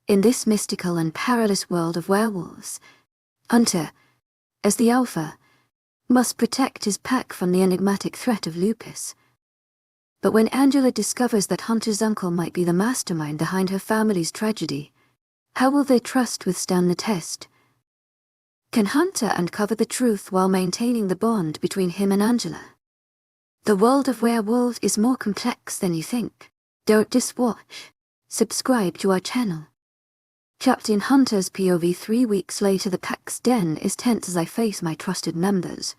In this mystical and perilous world of werewolves, Hunter, as the alpha, must protect his pack from the enigmatic threat of lupus. But when Angela discovers that Hunter's uncle might be the mastermind behind her family's tragedy, how will their trust withstand the test? Can Hunter uncover the truth while maintaining the bond between him and Angela? The world of werewolves is more complex than you think. Don't just watch. Subscribe to our channel. Captain Hunter's POV. 3 weeks later, the pack's den is tense as I face my trusted members.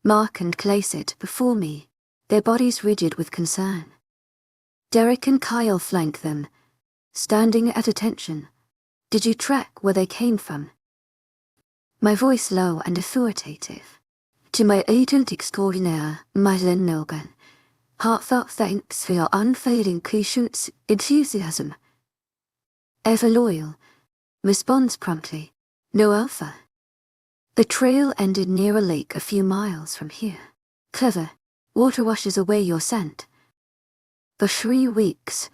Mark and Clay sit before me, their bodies rigid with concern. Derek and Kyle flank them, standing at attention. Did you track where they came from? My voice low and authoritative. To my agent extraordinaire, Madeleine Nogan, heartfelt thanks for your unfailing patience, enthusiasm. Ever loyal, responds promptly, no alpha. The trail ended near a lake a few miles from here. Clever, water washes away your scent. For 3 weeks,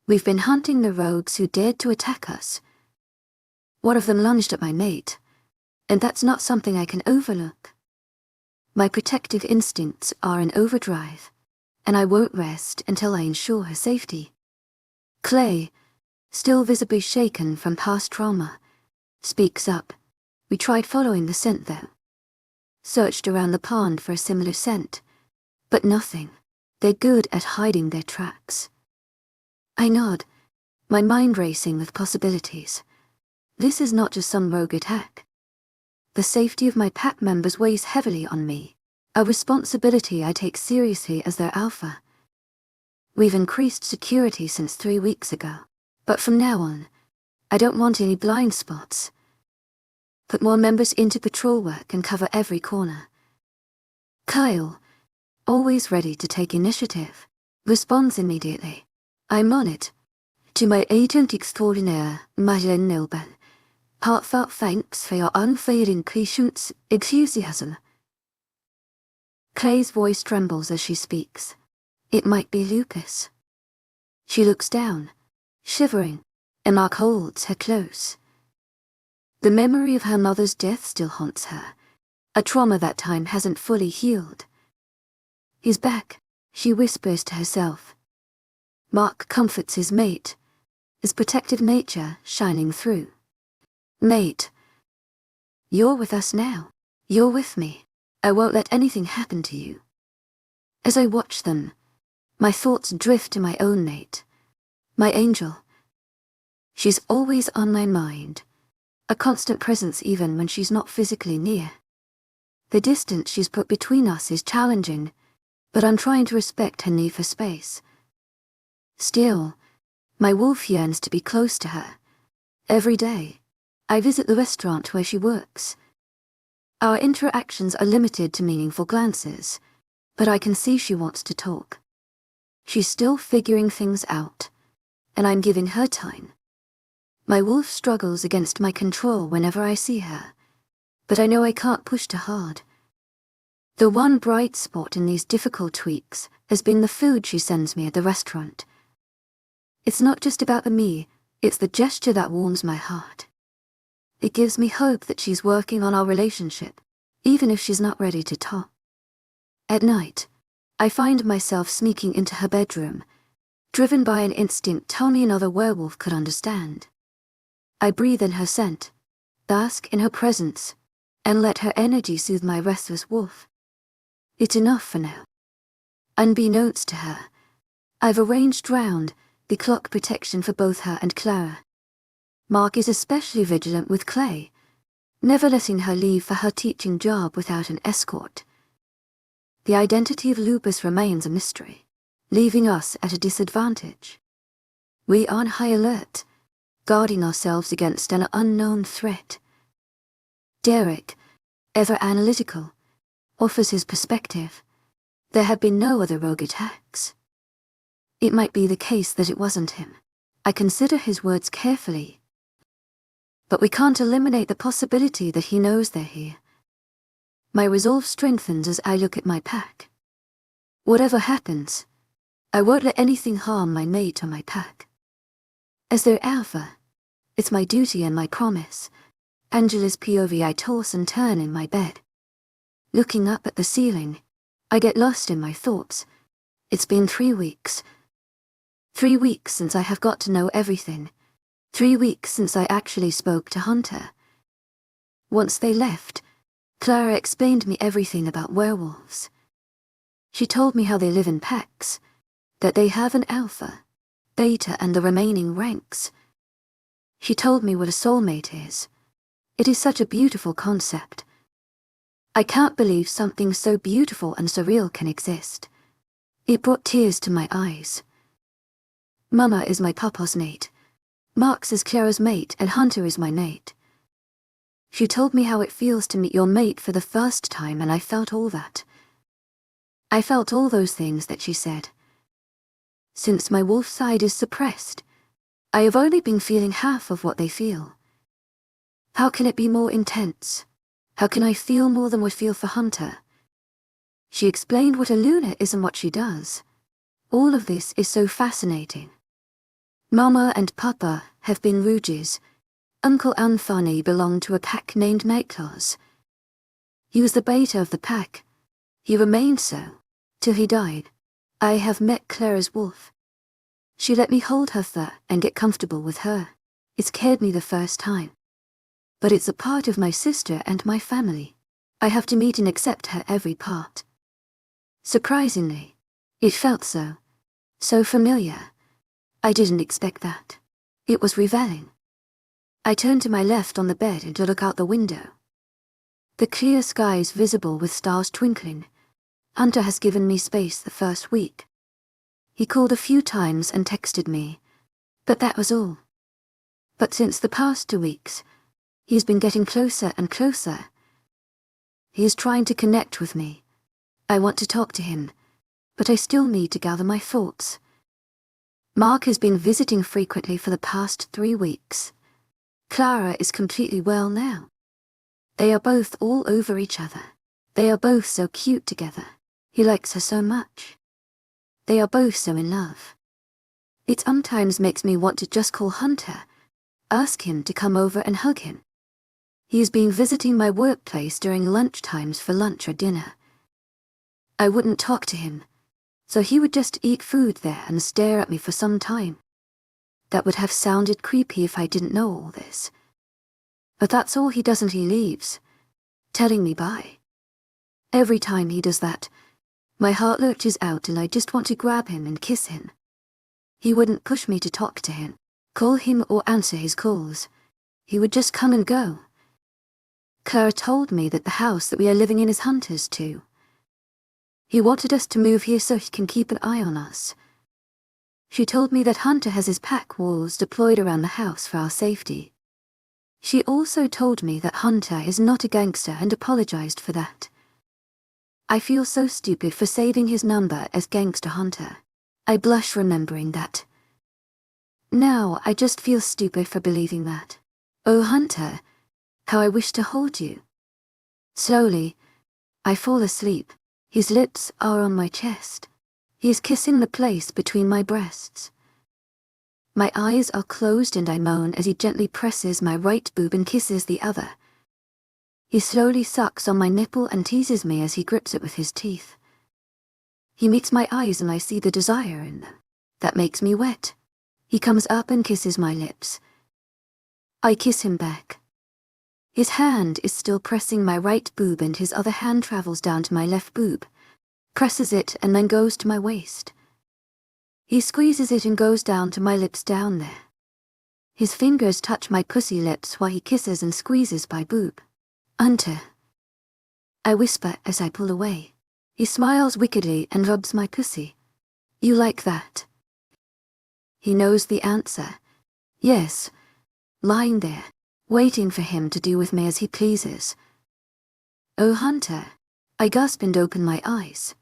we've been hunting the rogues who dared to attack us. One of them lunged at my mate, and that's not something I can overlook. My protective instincts are in overdrive, and I won't rest until I ensure her safety. Clay, still visibly shaken from past trauma, speaks up. We tried following the scent though. Searched around the pond for a similar scent, but nothing. They're good at hiding their tracks. I nod, my mind racing with possibilities. This is not just some rogue attack. The safety of my pack members weighs heavily on me, a responsibility I take seriously as their alpha. We've increased security since 3 weeks ago, but from now on, I don't want any blind spots. Put more members into patrol work and cover every corner. Kyle, always ready to take initiative, responds immediately. I'm on it. To my agent extraordinaire, Madeleine Nogan, heartfelt thanks for your unfailing patience, enthusiasm. Clay's voice trembles as she speaks. It might be lupus. She looks down, shivering, and Mark holds her close. The memory of her mother's death still haunts her, a trauma that time hasn't fully healed. He's back, she whispers to herself. Mark comforts his mate, his protective nature shining through. Mate, you're with us now. You're with me. I won't let anything happen to you. As I watch them, my thoughts drift to my own mate, my angel. She's always on my mind, a constant presence even when she's not physically near. The distance she's put between us is challenging, but I'm trying to respect her need for space. Still, my wolf yearns to be close to her. Every day, I visit the restaurant where she works. Our interactions are limited to meaningful glances, but I can see she wants to talk. She's still figuring things out, and I'm giving her time. My wolf struggles against my control whenever I see her, but I know I can't push too hard. The one bright spot in these difficult weeks has been the food she sends me at the restaurant. It's not just about the me, it's the gesture that warms my heart. It gives me hope that she's working on our relationship, even if she's not ready to talk. At night, I find myself sneaking into her bedroom, driven by an instinct only another werewolf could understand. I breathe in her scent, bask in her presence, and let her energy soothe my restless wolf. It's enough for now. Unbeknownst to her, I've arranged round the clock protection for both her and Clara. Mark is especially vigilant with Clay, never letting her leave for her teaching job without an escort. The identity of lupus remains a mystery, leaving us at a disadvantage. We are on high alert, guarding ourselves against an unknown threat. Derek, ever analytical, offers his perspective. There have been no other rogue attacks. It might be the case that it wasn't him. I consider his words carefully. But we can't eliminate the possibility that he knows they're here. My resolve strengthens as I look at my pack. Whatever happens, I won't let anything harm my mate or my pack. As their alpha, It's my duty and my promise. Angela's POV. I toss and turn in my bed. Looking up at the ceiling, I get lost in my thoughts. It's been 3 weeks. 3 weeks since I have got to know everything. 3 weeks since I actually spoke to Hunter. Once they left, Clara explained me everything about werewolves. She told me how they live in packs, that they have an alpha, beta and the remaining ranks. She told me what a soulmate is. It is such a beautiful concept. I can't believe something so beautiful and surreal can exist. It brought tears to my eyes. Mama is my papa's mate. Marx is Clara's mate and Hunter is my mate. She told me how it feels to meet your mate for the first time, and I felt all that. I felt all those things that she said. Since my wolf side is suppressed, I have only been feeling half of what they feel. How can it be more intense? How can I feel more than would feel for Hunter? She explained what a lunar is and what she does. All of this is so fascinating. Mama and Papa have been rouges. Uncle Anthony belonged to a pack named Nightclaws. He was the beta of the pack. He remained so, till he died. I have met Clara's wolf. She let me hold her fur and get comfortable with her. It scared me the first time. But it's a part of my sister and my family. I have to meet and accept her every part. Surprisingly, it felt so familiar. I didn't expect that. It was revealing. I turned to my left on the bed and to look out the window. The clear sky is visible with stars twinkling. Hunter has given me space the first week. He called a few times and texted me, but that was all. But since the past 2 weeks, he's been getting closer and closer. He is trying to connect with me. I want to talk to him, but I still need to gather my thoughts. Mark has been visiting frequently for the past 3 weeks. Clara is completely well now. They are both all over each other. They are both so cute together. He likes her so much. They are both so in love. It sometimes makes me want to just call Hunter, ask him to come over and hug him. He has been visiting my workplace during lunch times for lunch or dinner. I wouldn't talk to him, so he would just eat food there and stare at me for some time. That would have sounded creepy if I didn't know all this. But that's all he does, and he leaves, telling me bye. Every time he does that, my heart lurches out and I just want to grab him and kiss him. He wouldn't push me to talk to him, call him or answer his calls. He would just come and go. Clara told me that the house that we are living in is Hunter's too. He wanted us to move here so he can keep an eye on us. She told me that Hunter has his pack walls deployed around the house for our safety. She also told me that Hunter is not a gangster and apologized for that. I feel so stupid for saving his number as Gangster Hunter. I blush remembering that. Now I just feel stupid for believing that. Oh Hunter, how I wish to hold you. Slowly, I fall asleep. His lips are on my chest. He is kissing the place between my breasts. My eyes are closed and I moan as he gently presses my right boob and kisses the other. He slowly sucks on my nipple and teases me as he grips it with his teeth. He meets my eyes and I see the desire in them. That makes me wet. He comes up and kisses my lips. I kiss him back. His hand is still pressing my right boob and his other hand travels down to my left boob, presses it and then goes to my waist. He squeezes it and goes down to my lips down there. His fingers touch my pussy lips while he kisses and squeezes my boob. Hunter, I whisper as I pull away. He smiles wickedly and rubs my pussy. You like that? He knows the answer. Yes, lying there, waiting for him to do with me as he pleases. Oh Hunter, I gasp and open my eyes.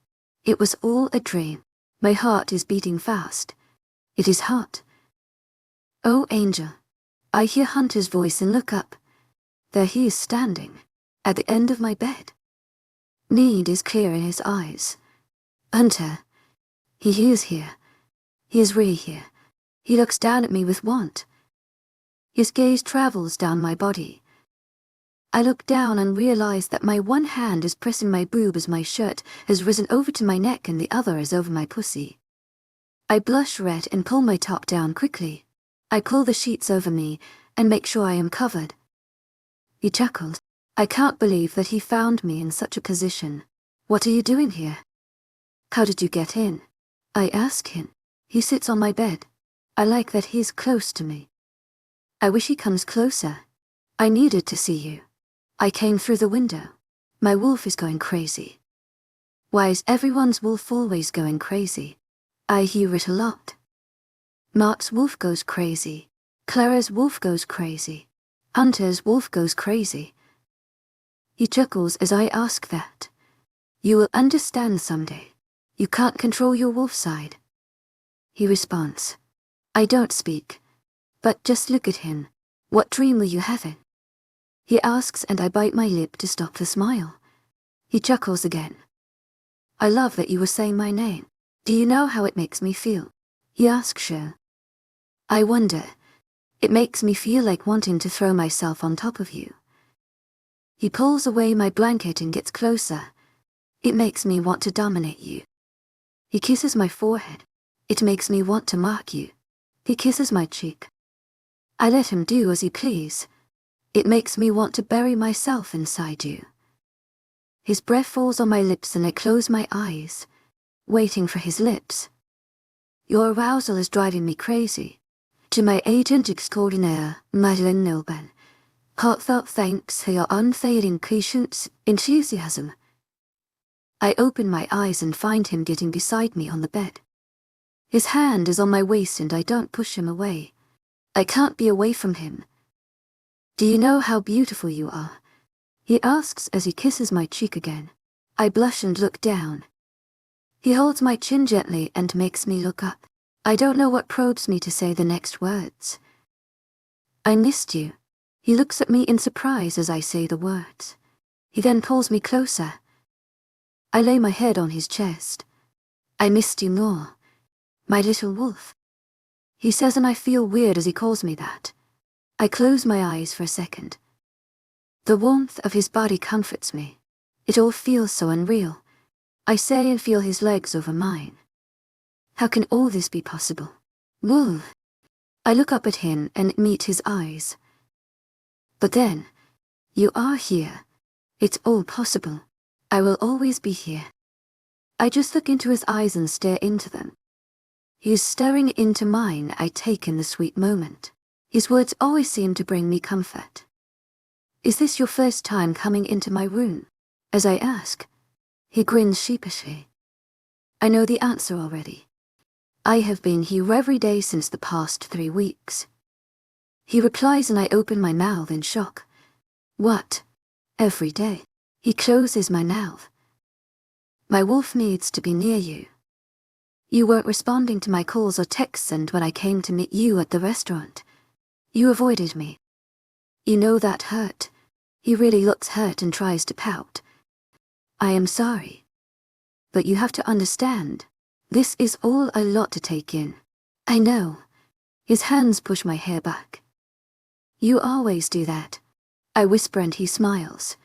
It was all a dream. My heart is beating fast. It is hot. Oh Angel, I hear Hunter's voice and look up. There he is standing, at the end of my bed. Need is clear in his eyes. Hunter, he is here. He is really here. He looks down at me with want. His gaze travels down my body. I look down and realize that my one hand is pressing my boob as my shirt has risen over to my neck and the other is over my pussy. I blush red and pull my top down quickly. I pull the sheets over me and make sure I am covered. He chuckled. I can't believe that he found me in such a position. What are you doing here? How did you get in? I ask him. He sits on my bed. I like that he's close to me. I wish he comes closer. I needed to see you. I came through the window. My wolf is going crazy. Why is everyone's wolf always going crazy? I hear it a lot. Mark's wolf goes crazy. Clara's wolf goes crazy. Hunter's wolf goes crazy. He chuckles as I ask that. You will understand someday. You can't control your wolf side. He responds. I don't speak. But just look at him. What dream were you having? He asks and I bite my lip to stop the smile. He chuckles again. I love that you were saying my name. Do you know how it makes me feel? He asks Sure. I wonder. It makes me feel like wanting to throw myself on top of you. He pulls away my blanket and gets closer. It makes me want to dominate you. He kisses my forehead. It makes me want to mark you. He kisses my cheek. I let him do as he please. It makes me want to bury myself inside you. His breath falls on my lips and I close my eyes, waiting for his lips. Your arousal is driving me crazy. To my agent extraordinaire, Madeleine Nilben, heartfelt thanks for your unfailing patience, enthusiasm. I open my eyes and find him getting beside me on the bed. His hand is on my waist and I don't push him away. I can't be away from him. Do you know how beautiful you are? He asks as he kisses my cheek again. I blush and look down. He holds my chin gently and makes me look up. I don't know what probes me to say the next words. I missed you. He looks at me in surprise as I say the words. He then pulls me closer. I lay my head on his chest. I missed you more. My little wolf. He says and I feel weird as he calls me that. I close my eyes for a second. The warmth of his body comforts me. It all feels so unreal. I say and feel his legs over mine. How can all this be possible? Wolf. I look up at him and meet his eyes. But then, you are here. It's all possible. I will always be here. I just look into his eyes and stare into them. He is staring into mine. I take in the sweet moment. His words always seem to bring me comfort. Is this your first time coming into my room? As I ask, he grins sheepishly. I know the answer already. I have been here every day since the past 3 weeks. He replies and I open my mouth in shock. What? Every day? He closes my mouth. My wolf needs to be near you. You weren't responding to my calls or texts and when I came to meet you at the restaurant. You avoided me. You know that hurt. He really looks hurt and tries to pout. I am sorry. But you have to understand. This is all a lot to take in. I know. His hands push my hair back. You always do that. I whisper and he smiles.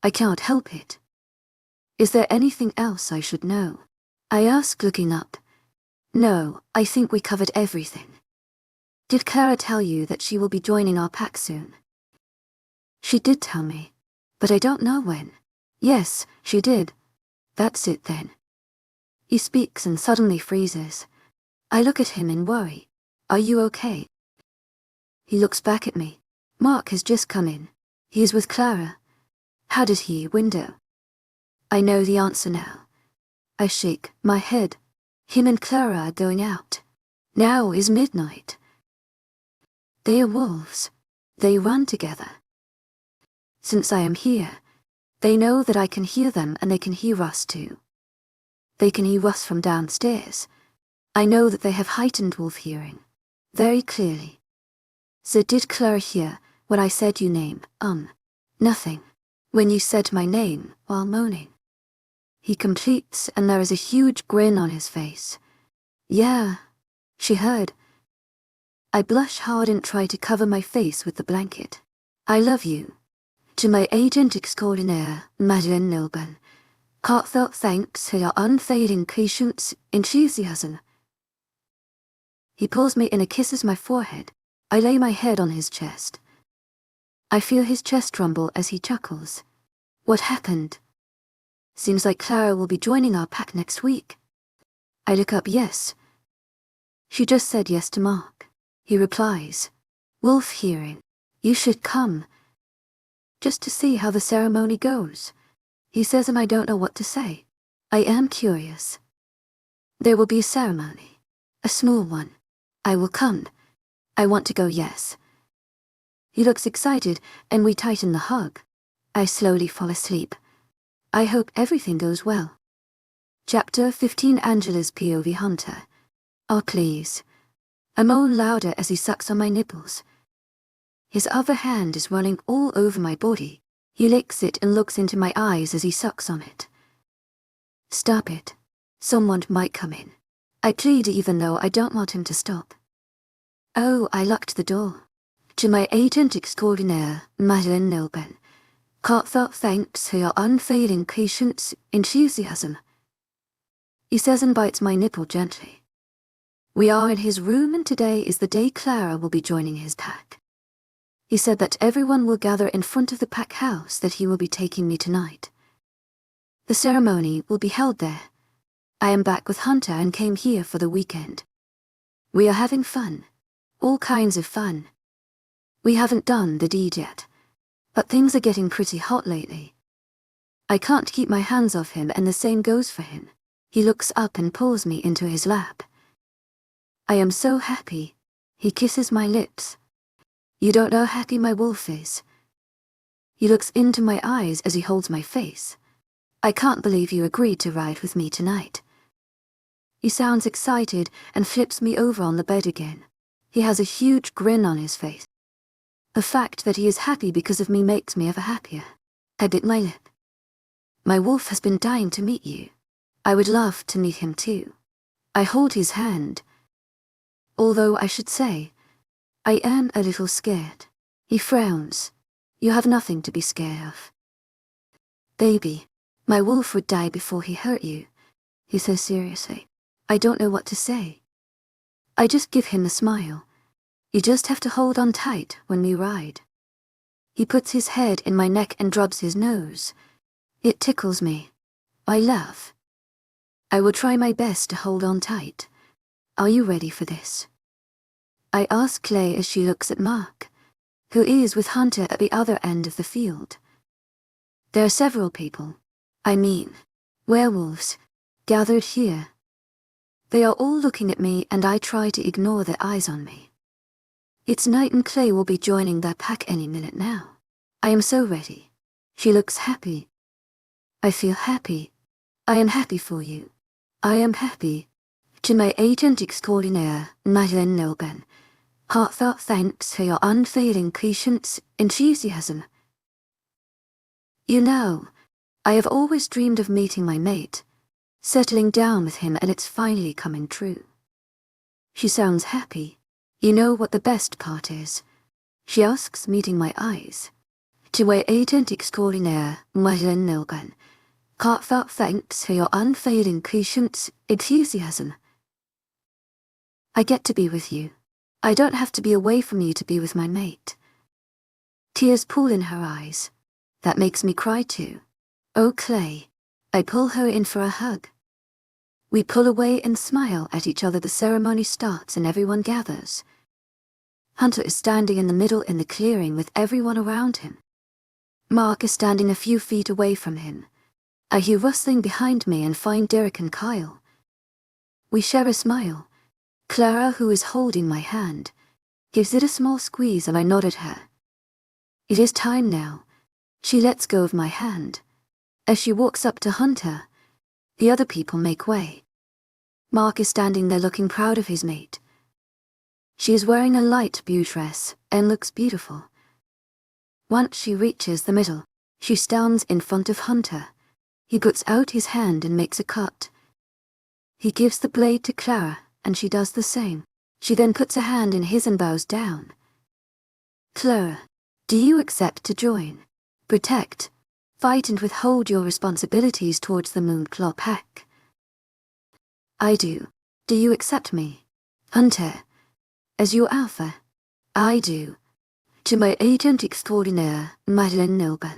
I can't help it. Is there anything else I should know? I ask looking up. No, I think we covered everything. Did Clara tell you that she will be joining our pack soon? She did tell me, but I don't know when. Yes, she did. That's it then. He speaks and suddenly freezes. I look at him in worry. Are you okay? He looks back at me. Mark has just come in. He is with Clara. How did he window? I know the answer now. I shake my head. Him and Clara are going out. Now is midnight. They are wolves. They run together. Since I am here, they know that I can hear them and they can hear us too. They can hear us from downstairs. I know that they have heightened wolf hearing. Very clearly. So did Clara hear when I said your name? Nothing. When you said my name while moaning. He completes and there is a huge grin on his face. Yeah, she heard. I blush hard and try to cover my face with the blanket. I love you. To my agent extraordinaire, Madeleine Nilban. Heartfelt thanks for your unfailing patience, enthusiasm. He pulls me in and kisses my forehead. I lay my head on his chest. I feel his chest rumble as he chuckles. What happened? Seems like Clara will be joining our pack next week. I look up yes. She just said yes to Mark. He replies, Wolf hearing. You should come. Just to see how the ceremony goes. He says and I don't know what to say. I am curious. There will be a ceremony. A small one. I will come. I want to go, yes. He looks excited and we tighten the hug. I slowly fall asleep. I hope everything goes well. Chapter 15. Angela's POV Hunter. Oh please. I moan louder as he sucks on my nipples. His other hand is running all over my body. He licks it and looks into my eyes as he sucks on it. Stop it. Someone might come in. I plead even though I don't want him to stop. Oh, I locked the door. To my agent extraordinaire, Madeleine Nilban. Heartfelt thanks for your unfailing patience, enthusiasm. He says and bites my nipple gently. We are in his room and today is the day Clara will be joining his pack. He said that everyone will gather in front of the pack house that he will be taking me tonight. The ceremony will be held there. I am back with Hunter and came here for the weekend. We are having fun. All kinds of fun. We haven't done the deed yet. But things are getting pretty hot lately. I can't keep my hands off him and the same goes for him. He looks up and pulls me into his lap. I am so happy. He kisses my lips. You don't know how happy my wolf is. He looks into my eyes as he holds my face. I can't believe you agreed to ride with me tonight. He sounds excited and flips me over on the bed again. He has a huge grin on his face. The fact that he is happy because of me makes me ever happier. I bit my lip. My wolf has been dying to meet you. I would love to meet him too. I hold his hand. Although I should say, I am a little scared. He frowns. You have nothing to be scared of. Baby, my wolf would die before he hurt you. He says seriously. I don't know what to say. I just give him a smile. You just have to hold on tight when we ride. He puts his head in my neck and rubs his nose. It tickles me. I laugh. I will try my best to hold on tight. Are you ready for this? I ask Clay as she looks at Mark, who is with Hunter at the other end of the field. There are several people, werewolves, gathered here. They are all looking at me and I try to ignore their eyes on me. It's night and Clay will be joining their pack any minute now. I am so ready. She looks happy. I feel happy. I am happy for you. I am happy. To my agent extraordinaire, Madeleine Nilban. Heartfelt thanks for your unfailing patience, enthusiasm. You know, I have always dreamed of meeting my mate, settling down with him, and it's finally coming true. She sounds happy. You know what the best part is? She asks, meeting my eyes. To my agent extraordinaire, Madeleine Nilban. Heartfelt thanks for your unfailing patience, enthusiasm. I get to be with you. I don't have to be away from you to be with my mate. Tears pool in her eyes. That makes me cry too. Oh, Clay. I pull her in for a hug. We pull away and smile at each other. The ceremony starts and everyone gathers. Hunter is standing in the middle in the clearing with everyone around him. Mark is standing a few feet away from him. I hear rustling behind me and find Derek and Kyle. We share a smile. Clara, who is holding my hand, gives it a small squeeze and I nod at her. It is time now. She lets go of my hand. As she walks up to Hunter, the other people make way. Mark is standing there looking proud of his mate. She is wearing a light blue dress and looks beautiful. Once she reaches the middle, she stands in front of Hunter. He puts out his hand and makes a cut. He gives the blade to Clara, and she does the same. She then puts her hand in his and bows down. Clara, do you accept to join, protect, fight and withhold your responsibilities towards the Moon Pack? I do. Do you accept me, Hunter, as your alpha? I do. To my agent extraordinaire, Madeline Noble,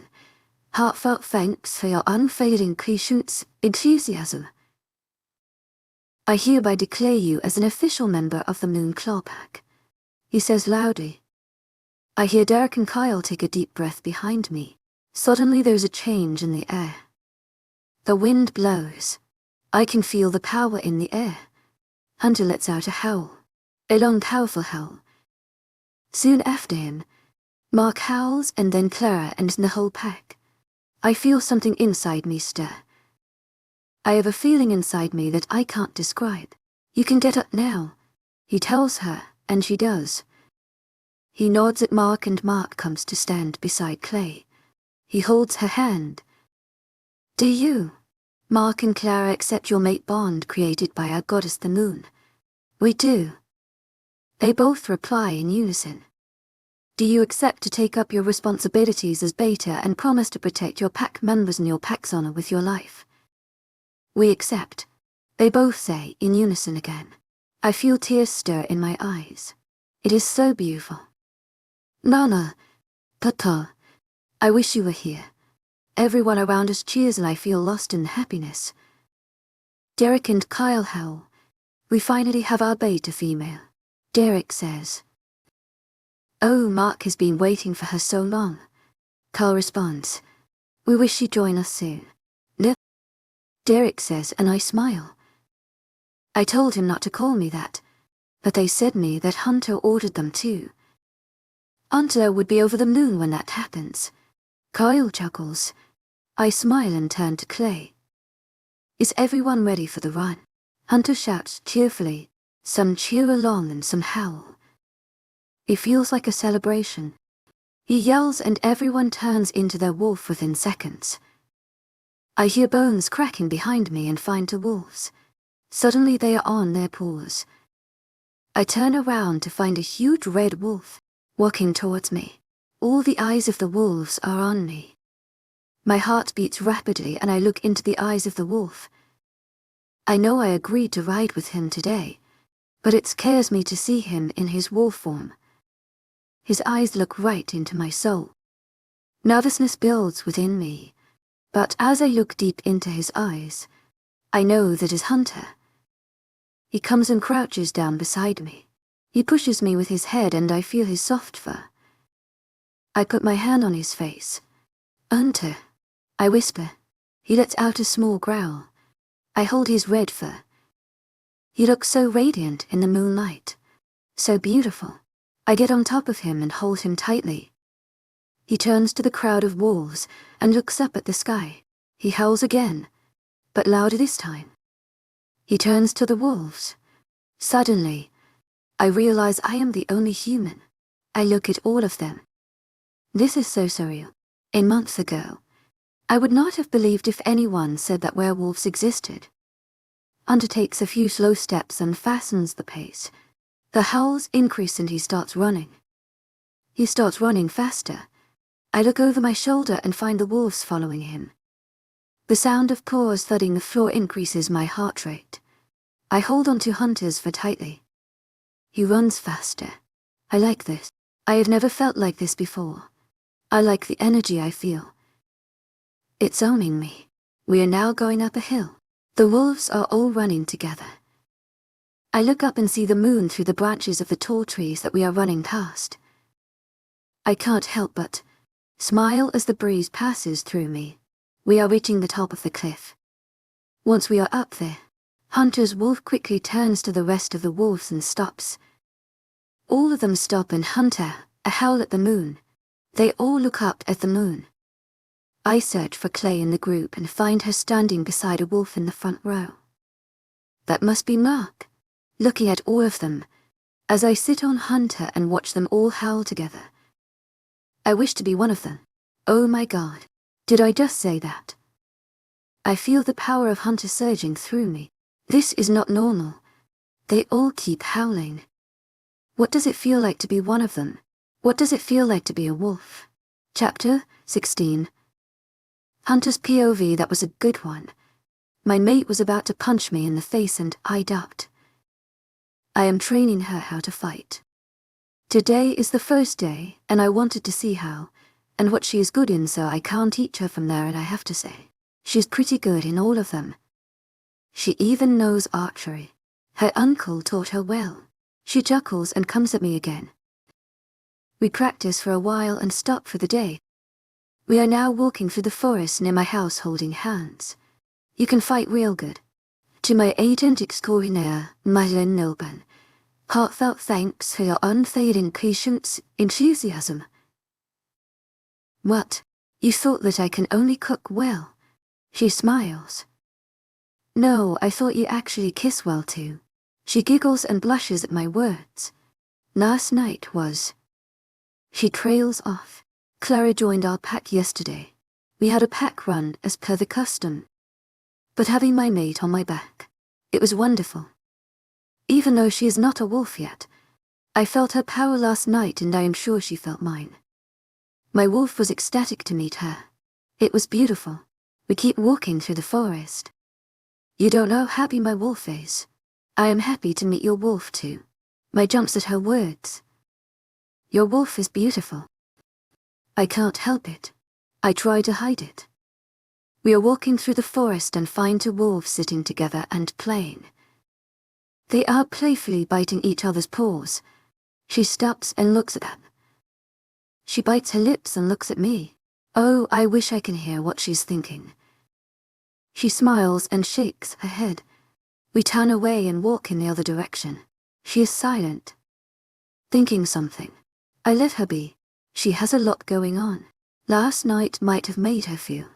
heartfelt thanks for your unfailing patience, enthusiasm. I hereby declare you as an official member of the Moon Pack, he says loudly. I hear Derek and Kyle take a deep breath behind me. Suddenly there's a change in the air. The wind blows. I can feel the power in the air. Hunter lets out a howl. A long, powerful howl. Soon after him, Mark howls and then Clara and the whole pack. I feel something inside me stir. I have a feeling inside me that I can't describe. You can get up now, he tells her, and she does. He nods at Mark and Mark comes to stand beside Clay. He holds her hand. Do you, Mark and Clara, accept your mate bond created by our goddess the moon? We do. They both reply in unison. Do you accept to take up your responsibilities as beta and promise to protect your pack members and your pack's honor with your life? We accept. They both say in unison again. I feel tears stir in my eyes. It is so beautiful. Nana, Papa, I wish you were here. Everyone around us cheers and I feel lost in happiness. Derek and Kyle howl. We finally have our beta female. Derek says. Oh, Mark has been waiting for her so long. Kyle responds. We wish she'd join us soon. No. Derek says, and I smile. I told him not to call me that, but they said me that Hunter ordered them to. Hunter would be over the moon when that happens. Kyle chuckles. I smile and turn to Clay. Is everyone ready for the run? Hunter shouts cheerfully. Some cheer along and some howl. It feels like a celebration. He yells and everyone turns into their wolf within seconds. I hear bones cracking behind me and find the wolves. Suddenly they are on their paws. I turn around to find a huge red wolf walking towards me. All the eyes of the wolves are on me. My heart beats rapidly and I look into the eyes of the wolf. I know I agreed to ride with him today, but it scares me to see him in his wolf form. His eyes look right into my soul. Nervousness builds within me, but as I look deep into his eyes, I know that is Hunter. He comes and crouches down beside me. He pushes me with his head and I feel his soft fur. I put my hand on his face. Hunter, I whisper. He lets out a small growl. I hold his red fur. He looks so radiant in the moonlight, so beautiful. I get on top of him and hold him tightly. He turns to the crowd of wolves and looks up at the sky. He howls again, but louder this time. He turns to the wolves. Suddenly, I realize I am the only human. I look at all of them. This is so surreal. A month ago, I would not have believed if anyone said that werewolves existed. Hunter takes a few slow steps and fastens the pace. The howls increase and he starts running. He starts running faster. I look over my shoulder and find the wolves following him. The sound of paws thudding the floor increases my heart rate. I hold on to Hunter's fur tightly. He runs faster. I like this. I have never felt like this before. I like the energy I feel. It's owning me. We are now going up a hill. The wolves are all running together. I look up and see the moon through the branches of the tall trees that we are running past. I can't help but smile as the breeze passes through me. We are reaching the top of the cliff. Once we are up there, Hunter's wolf quickly turns to the rest of the wolves and stops. All of them stop and Hunter, a howl at the moon. They all look up at the moon. I search for Clay in the group and find her standing beside a wolf in the front row. That must be Mark, looking at all of them, as I sit on Hunter and watch them all howl together. I wish to be one of them. Oh my God, did I just say that? I feel the power of Hunter surging through me. This is not normal. They all keep howling. What does it feel like to be one of them? What does it feel like to be a wolf? Chapter 16. Hunter's POV. That was a good one. My mate was about to punch me in the face and I ducked. I am training her how to fight. Today is the first day and I wanted to see how and what she is good in, so I can't teach her from there, and I have to say, she's pretty good in all of them. She even knows archery. Her uncle taught her well. She chuckles and comes at me again. We practice for a while and stop for the day. We are now walking through the forest near my house holding hands. You can fight real good. To my agent extraordinaire, Madeleine Nilban, heartfelt thanks for your unfailing patience, enthusiasm. What? You thought that I can only cook well? She smiles. No, I thought you actually kiss well too. She giggles and blushes at my words. Last night was... She trails off. Clara joined our pack yesterday. We had a pack run as per the custom. But having my mate on my back, it was wonderful. Even though she is not a wolf yet, I felt her power last night and I am sure she felt mine. My wolf was ecstatic to meet her. It was beautiful. We keep walking through the forest. You don't know how happy my wolf is. I am happy to meet your wolf too. My jumps at her words. Your wolf is beautiful. I can't help it. I try to hide it. We are walking through the forest and find two wolves sitting together and playing. They are playfully biting each other's paws. She stops and looks at them. She bites her lips and looks at me. Oh, I wish I can hear what she's thinking. She smiles and shakes her head. We turn away and walk in the other direction. She is silent, thinking something. I let her be. She has a lot going on. Last night might have made her feel.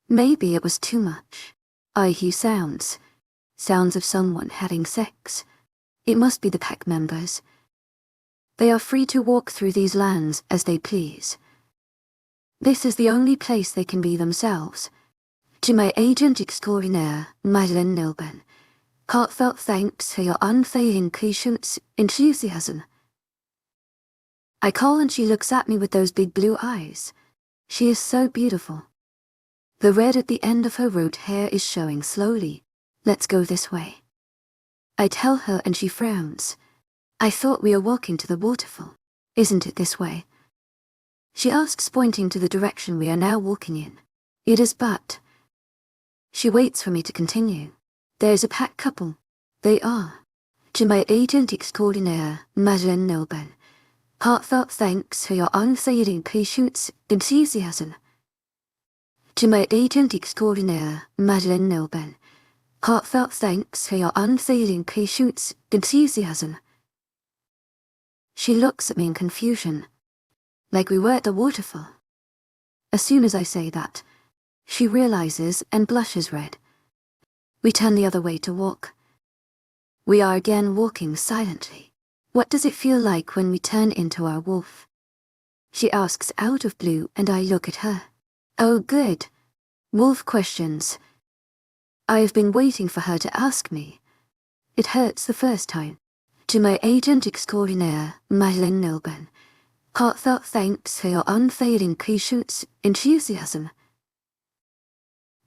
Maybe it was too much. I hear sounds. Sounds of someone having sex. It must be the pack members. They are free to walk through these lands as they please. This is the only place they can be themselves. To my agent extraordinaire, Madeleine Nilban, heartfelt thanks for your unfailing patience, enthusiasm. I call and she looks at me with those big blue eyes. She is so beautiful. The red at the end of her root hair is showing slowly. Let's go this way. I tell her and she frowns. I thought we are walking to the waterfall. Isn't it this way? She asks, pointing to the direction we are now walking in. It is, but... She waits for me to continue. There's a pack couple. They are. To my agent extraordinaire, Madeleine Nilban, heartfelt thanks for your unfailing patience, enthusiasm. To my agent extraordinaire, Madeleine Nilban, heartfelt thanks for your unfailing patience, enthusiasm. She looks at me in confusion, like we were at the waterfall. As soon as I say that, she realizes and blushes red. We turn the other way to walk. We are again walking silently. What does it feel like when we turn into our wolf? She asks out of blue and I look at her. Oh good. Wolf questions. I have been waiting for her to ask me. It hurts the first time. To my agent extraordinaire, Madeleine Nilban, heartfelt thanks for your unfailing patience, enthusiasm.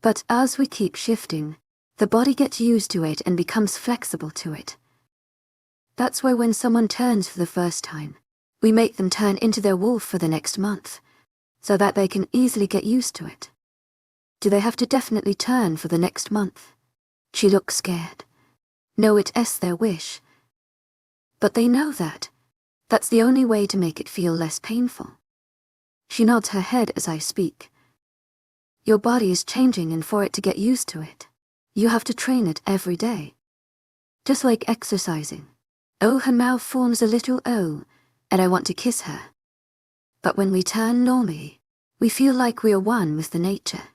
But as we keep shifting, the body gets used to it and becomes flexible to it. That's why when someone turns for the first time, we make them turn into their wolf for the next month, so that they can easily get used to it. Do they have to definitely turn for the next month? She looks scared. No, it's their wish. But they know that. That's the only way to make it feel less painful. She nods her head as I speak. Your body is changing, and for it to get used to it, you have to train it every day. Just like exercising. Oh, her mouth forms a little O, and I want to kiss her. But when we turn normally, we feel like we are one with the nature.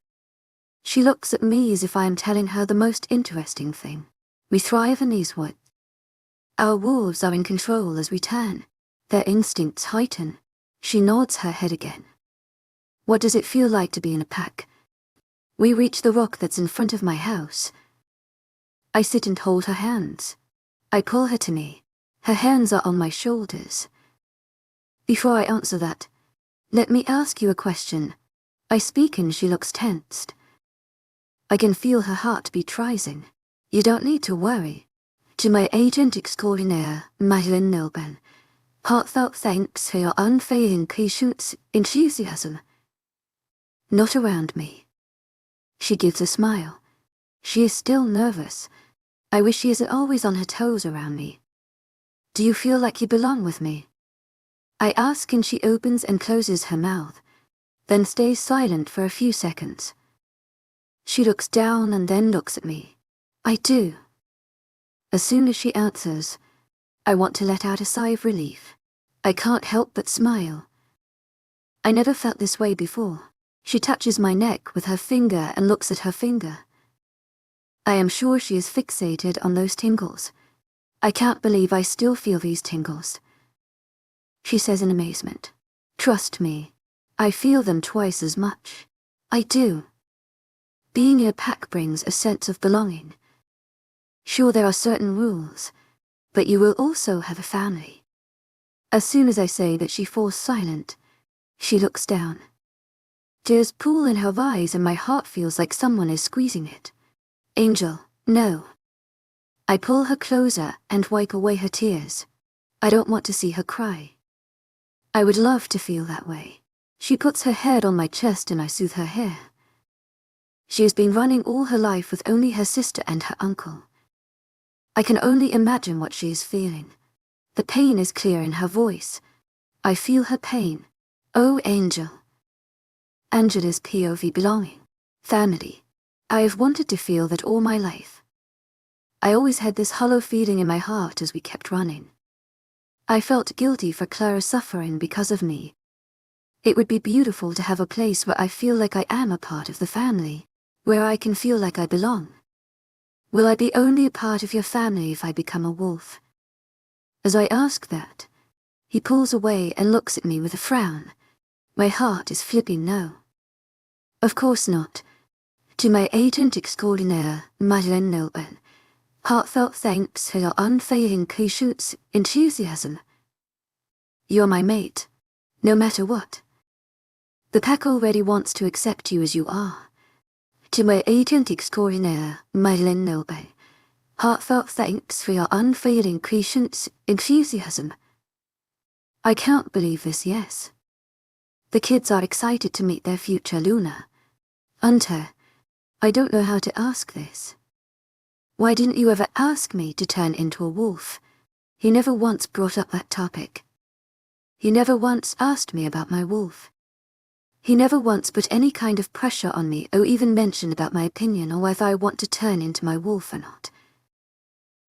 She looks at me as if I am telling her the most interesting thing. We thrive in these woods. Our wolves are in control as we turn. Their instincts heighten. She nods her head again. What does it feel like to be in a pack? We reach the rock that's in front of my house. I sit and hold her hands. I pull her to me. Her hands are on my shoulders. Before I answer that, let me ask you a question. I speak and she looks tensed. I can feel her heartbeat rising. You don't need to worry. To my agent extraordinaire, Madeline Nilben, heartfelt thanks for your unfailing patience, enthusiasm. Not around me. She gives a smile. She is still nervous. I wish she isn't always on her toes around me. Do you feel like you belong with me? I ask and she opens and closes her mouth, then stays silent for a few seconds. She looks down and then looks at me. I do. As soon as she answers, I want to let out a sigh of relief. I can't help but smile. I never felt this way before. She touches my neck with her finger and looks at her finger. I am sure she is fixated on those tingles. I can't believe I still feel these tingles. She says in amazement, "Trust me, I feel them twice as much." I do. Being in a pack brings a sense of belonging. Sure, there are certain rules, but you will also have a family. As soon as I say that, she falls silent. She looks down. Tears pool in her eyes and my heart feels like someone is squeezing it. Angel, no. I pull her closer and wipe away her tears. I don't want to see her cry. I would love to feel that way. She puts her head on my chest and I soothe her hair. She has been running all her life with only her sister and her uncle. I can only imagine what she is feeling. The pain is clear in her voice. I feel her pain. Oh, Angel. Angela's POV: belonging. Family. I have wanted to feel that all my life. I always had this hollow feeling in my heart as we kept running. I felt guilty for Clara's suffering because of me. It would be beautiful to have a place where I feel like I am a part of the family, where I can feel like I belong. Will I be only a part of your family if I become a wolf? As I ask that, he pulls away and looks at me with a frown. My heart is flipping no. Of course not. To my agent extraordinaire, Madeline Nilben, heartfelt thanks for your unfailing patience, enthusiasm. You're my mate, no matter what. The pack already wants to accept you as you are. To my agent extraordinaire, Madeline Nilben, heartfelt thanks for your unfailing patience, enthusiasm. I can't believe this, yes. The kids are excited to meet their future lunar. Hunter, I don't know how to ask this. Why didn't you ever ask me to turn into a wolf? He never once brought up that topic. He never once asked me about my wolf. He never once put any kind of pressure on me or even mentioned about my opinion or whether I want to turn into my wolf or not.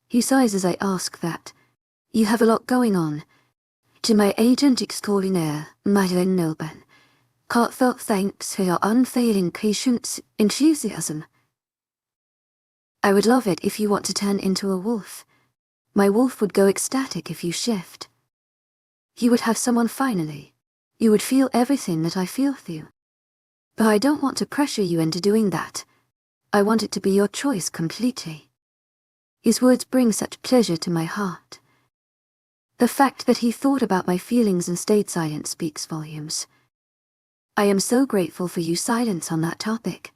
He sighs as I ask that. You have a lot going on. To my agent extraordinaire, Madeline Nilben, heartfelt thanks for your unfailing patience, enthusiasm. I would love it if you want to turn into a wolf. My wolf would go ecstatic if you shift. You would have someone finally. You would feel everything that I feel for you. But I don't want to pressure you into doing that. I want it to be your choice completely. His words bring such pleasure to my heart. The fact that he thought about my feelings and stayed silent speaks volumes. I am so grateful for your silence on that topic.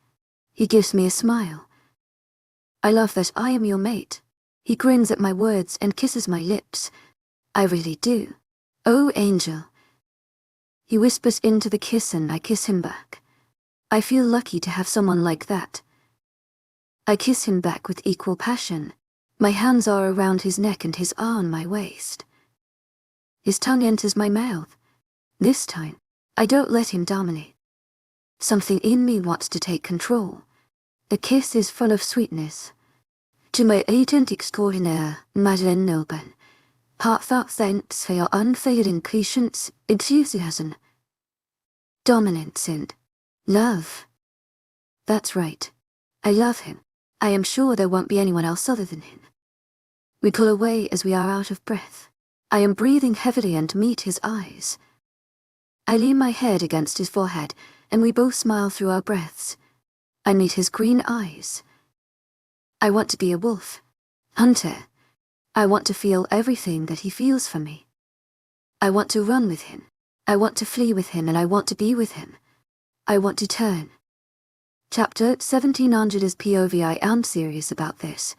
He gives me a smile. I love that I am your mate. He grins at my words and kisses my lips. I really do. Oh, Angel. He whispers into the kiss and I kiss him back. I feel lucky to have someone like that. I kiss him back with equal passion. My hands are around his neck and his arm on my waist. His tongue enters my mouth. This time, I don't let him dominate. Something in me wants to take control. The kiss is full of sweetness. To my agent extraordinaire, Madeline Nilben, heartfelt thanks for your unfailing patience, enthusiasm, dominance and love. That's right. I love him. I am sure there won't be anyone else other than him. We pull away as we are out of breath. I am breathing heavily and meet his eyes. I lean my head against his forehead, and we both smile through our breaths. I meet his green eyes. I want to be a wolf. Hunter. I want to feel everything that he feels for me. I want to run with him. I want to flee with him, and I want to be with him. I want to turn. Chapter 1700 is POV. I am serious about this.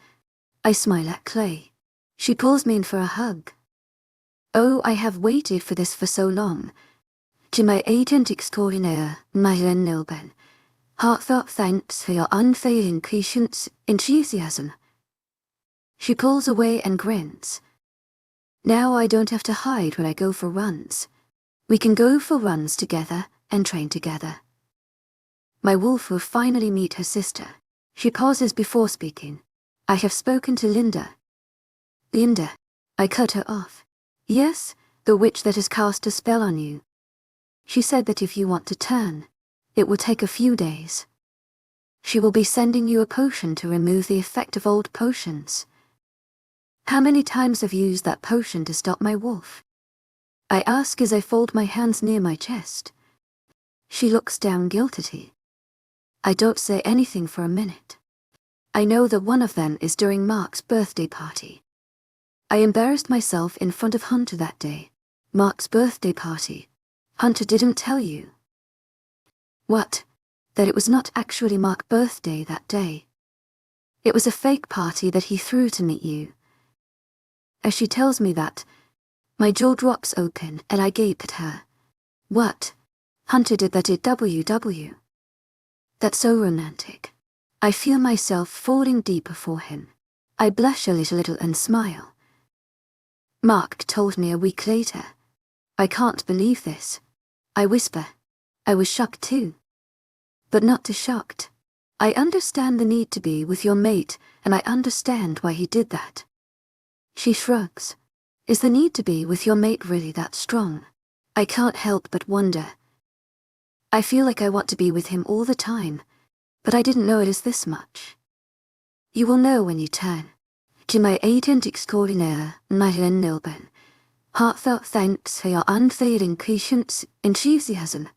I smile at Clay. She pulls me in for a hug. Oh, I have waited for this for so long. To my agent extraordinaire, Madeleine Nilben, heartfelt thanks for your unfailing patience, enthusiasm. She pulls away and grins. Now I don't have to hide when I go for runs. We can go for runs together and train together. My wolf will finally meet her sister. She pauses before speaking. I have spoken to Linda. Linda. I cut her off. Yes, the witch that has cast a spell on you. She said that if you want to turn, it will take a few days. She will be sending you a potion to remove the effect of old potions. How many times have you used that potion to stop my wolf? I ask as I fold my hands near my chest. She looks down guiltily. I don't say anything for a minute. I know that one of them is during Mark's birthday party. I embarrassed myself in front of Hunter that day. Mark's birthday party. Hunter didn't tell you. What? That it was not actually Mark's birthday that day. It was a fake party that he threw to meet you. As she tells me that, my jaw drops open and I gape at her. What? Hunter did that at WW. That's so romantic. I feel myself falling deeper for him. I blush a little and smile. Mark told me a week later. I can't believe this. I whisper. I was shocked too. But not too shocked. I understand the need to be with your mate, and I understand why he did that. She shrugs. Is the need to be with your mate really that strong? I can't help but wonder. I feel like I want to be with him all the time, but I didn't know it is this much. You will know when you turn. To my agent extraordinaire, Madeleine Nilben, heartfelt thanks for your unfailing patience, enthusiasm.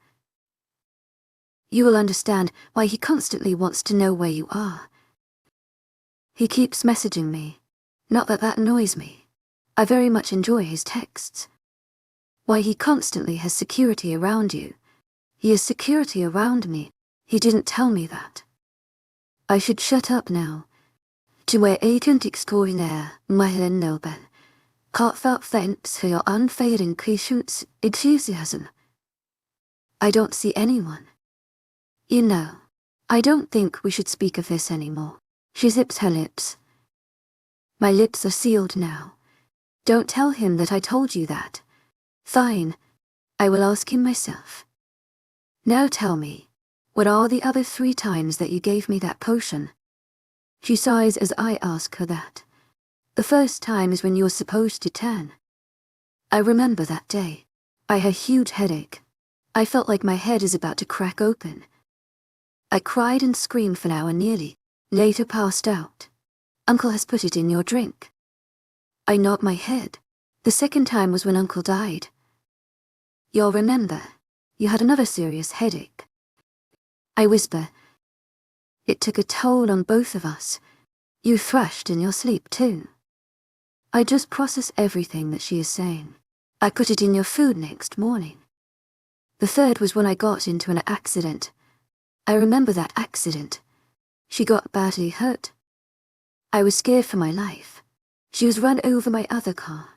You will understand why he constantly wants to know where you are. He keeps messaging me. Not that that annoys me. I very much enjoy his texts. Why he constantly has security around you. He has security around me. He didn't tell me that. I should shut up now. To my agent extraordinaire, Madeleine Nilben, heartfelt thanks for your unfailing patience, enthusiasm. I don't see anyone. You know, I don't think we should speak of this anymore. She zips her lips. My lips are sealed now. Don't tell him that I told you that. Fine. I will ask him myself. Now tell me, what are the other 3 times that you gave me that potion? She sighs as I ask her that. The first time is when you were supposed to turn. I remember that day. I had a huge headache. I felt like my head is about to crack open. I cried and screamed for an hour nearly, later passed out. Uncle has put it in your drink. I nod my head. The second time was when Uncle died. You'll remember, you had another serious headache. I whisper. It took a toll on both of us. You thrashed in your sleep too. I just process everything that she is saying. I put it in your food next morning. The third was when I got into an accident. I remember that accident. She got badly hurt. I was scared for my life. She was run over by other car.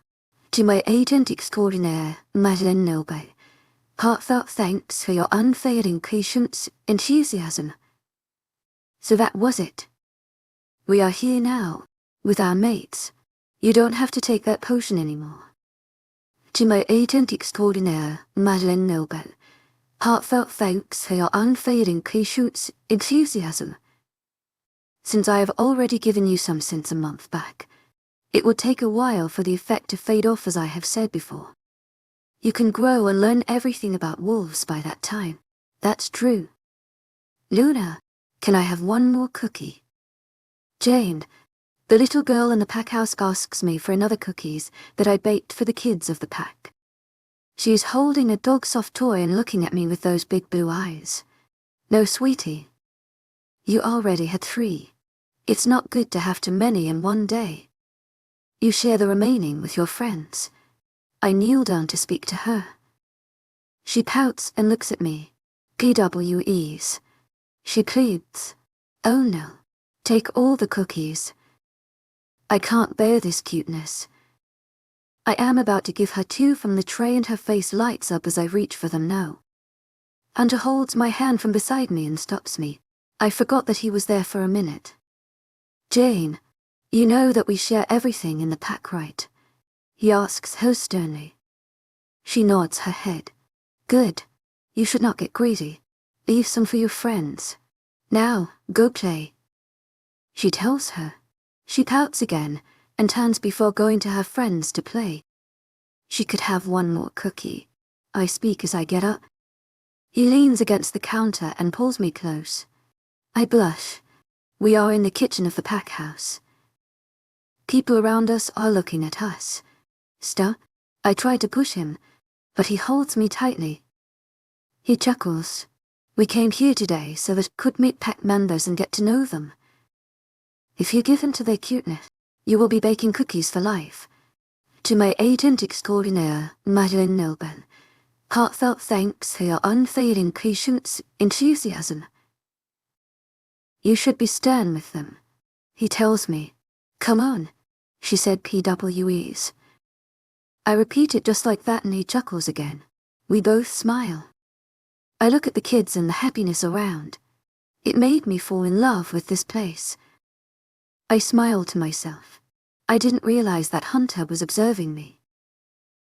To my agent extraordinaire, Madeleine Nilben, heartfelt thanks for your unfailing patience, enthusiasm. So that was it. We are here now, with our mates. You don't have to take that potion anymore. To my agent extraordinaire, Madeleine Nilben, heartfelt thanks for your unfailing patience, enthusiasm. Since I have already given you some since a month back, it will take a while for the effect to fade off, as I have said before. You can grow and learn everything about wolves by that time. That's true. Luna, can I have one more cookie? Jane, the little girl in the pack house, asks me for another cookies that I baked for the kids of the pack. She is holding a dog-soft toy and looking at me with those big blue eyes. No, sweetie. You already had 3. It's not good to have too many in one day. You share the remaining with your friends. I kneel down to speak to her. She pouts and looks at me. PWEs. She pleads. Oh no. Take all the cookies. I can't bear this cuteness. I am about to give her 2 from the tray and her face lights up as I reach for them now. Hunter holds my hand from beside me and stops me. I forgot that he was there for a minute. Jane, you know that we share everything in the pack, right? He asks her sternly. She nods her head. Good. You should not get greedy. Leave some for your friends. Now, go play. She tells her. She pouts again and turns before going to her friends to play. She could have 1 more cookie. I speak as I get up. He leans against the counter and pulls me close. I blush. We are in the kitchen of the pack house. People around us are looking at us. I try to push him, but he holds me tightly. He chuckles. We came here today so that could meet pack members and get to know them. If you give in to their cuteness, you will be baking cookies for life. To my agent extraordinaire, Madeline Nelben, heartfelt thanks for your unfailing patience, enthusiasm. You should be stern with them. He tells me. Come on, she said PWEs. I repeat it just like that and he chuckles again. We both smile. I look at the kids and the happiness around. It made me fall in love with this place. I smile to myself. I didn't realize that Hunter was observing me.